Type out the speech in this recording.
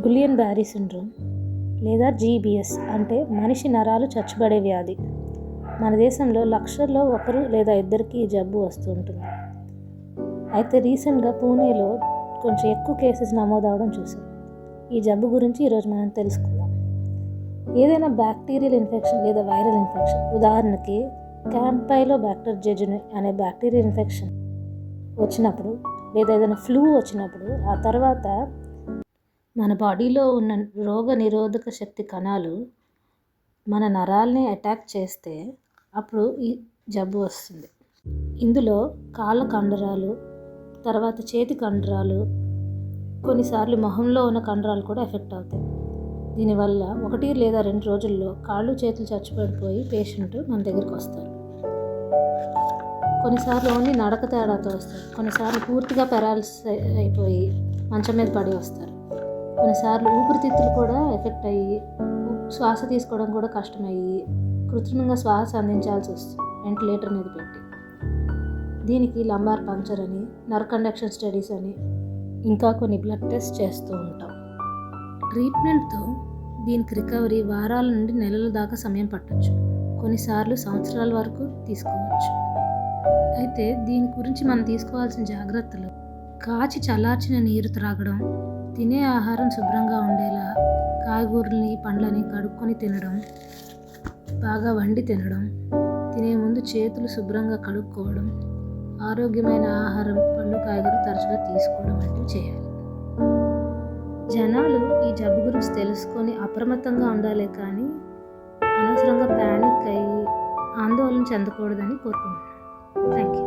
Guillain Barry syndrome లేదా GBs అంటే మనిషి నరాలు చచ్చుబడే వ్యాధి. మన దేశంలో లక్షల్లో ఒకరు లేదా ఇద్దరికి ఈ జబ్బు వస్తూ ఉంటుంది. అయితే రీసెంట్గా పూణేలో కొంచెం ఎక్కువ కేసెస్ నమోదవడం చూసాం. ఈ జబ్బు గురించి ఈరోజు మనం తెలుసుకుందాం. ఏదైనా బ్యాక్టీరియల్ ఇన్ఫెక్షన్ లేదా వైరల్ ఇన్ఫెక్షన్, ఉదాహరణకి క్యాంపైలోబాక్టర్ జెజుని అనే బ్యాక్టీరియల్ ఇన్ఫెక్షన్ వచ్చినప్పుడు లేదా ఏదైనా ఫ్లూ వచ్చినప్పుడు ఆ తర్వాత మన బాడీలో ఉన్న రోగ నిరోధక శక్తి కణాలు మన నరాల్ని అటాక్ చేస్తే అప్పుడు ఈ జబ్బు వస్తుంది. ఇందులో కాళ్ళ కండరాలు, తర్వాత చేతి కండరాలు, కొన్నిసార్లు మొహంలో ఉన్న కండరాలు కూడా ఎఫెక్ట్ అవుతాయి. దీనివల్ల 1 లేదా 2 రోజుల్లో కాళ్ళు చేతులు చచ్చిపడిపోయి పేషెంట్ మన దగ్గరికి వస్తారు. కొన్నిసార్లు ఓన్లీ నడక తేడాతో వస్తారు. కొన్నిసార్లు పూర్తిగా పెరాలిసిస్ అయిపోయి మంచం మీద పడి వస్తారు. కొన్నిసార్లు ఊపిరితిత్తులు కూడా ఎఫెక్ట్ అయ్యి శ్వాస తీసుకోవడం కూడా కష్టమయ్యి కృత్రిమంగా శ్వాస అందించాల్సి వస్తుంది వెంటిలేటర్ మీద పెట్టి. దీనికి లంబార్ పంక్చర్ అని, నర్వ్ కండక్షన్ స్టడీస్ అని, ఇంకా కొన్ని బ్లడ్ టెస్ట్ చేస్తూ ఉంటాం. ట్రీట్మెంట్తో దీనికి రికవరీ వారాల నుండి నెలల దాకా సమయం పట్టవచ్చు. కొన్నిసార్లు సంవత్సరాల వరకు తీసుకోవచ్చు. అయితే దీని గురించి మనం తీసుకోవాల్సిన జాగ్రత్తలు: కాచి చల్లార్చిన నీరు త్రాగడం, తినే ఆహారం శుభ్రంగా ఉండేలా కాయగూరల్ని, పండ్లని కడుక్కొని తినడం, బాగా వండి తినడం, తినే ముందు చేతులు శుభ్రంగా కడుక్కోవడం, ఆరోగ్యమైన ఆహారం, పళ్ళు, కాయగూరలు తరచుగా తీసుకోవడం వంటివి చేయాలి. జనాలు ఈ జబ్బు గురించి తెలుసుకొని అప్రమత్తంగా ఉండాలి, కానీ అనవసరంగా ప్యానిక్ అయ్యి ఆందోళన చెందకూడదని కోరుకుంటున్నాను. Thank you.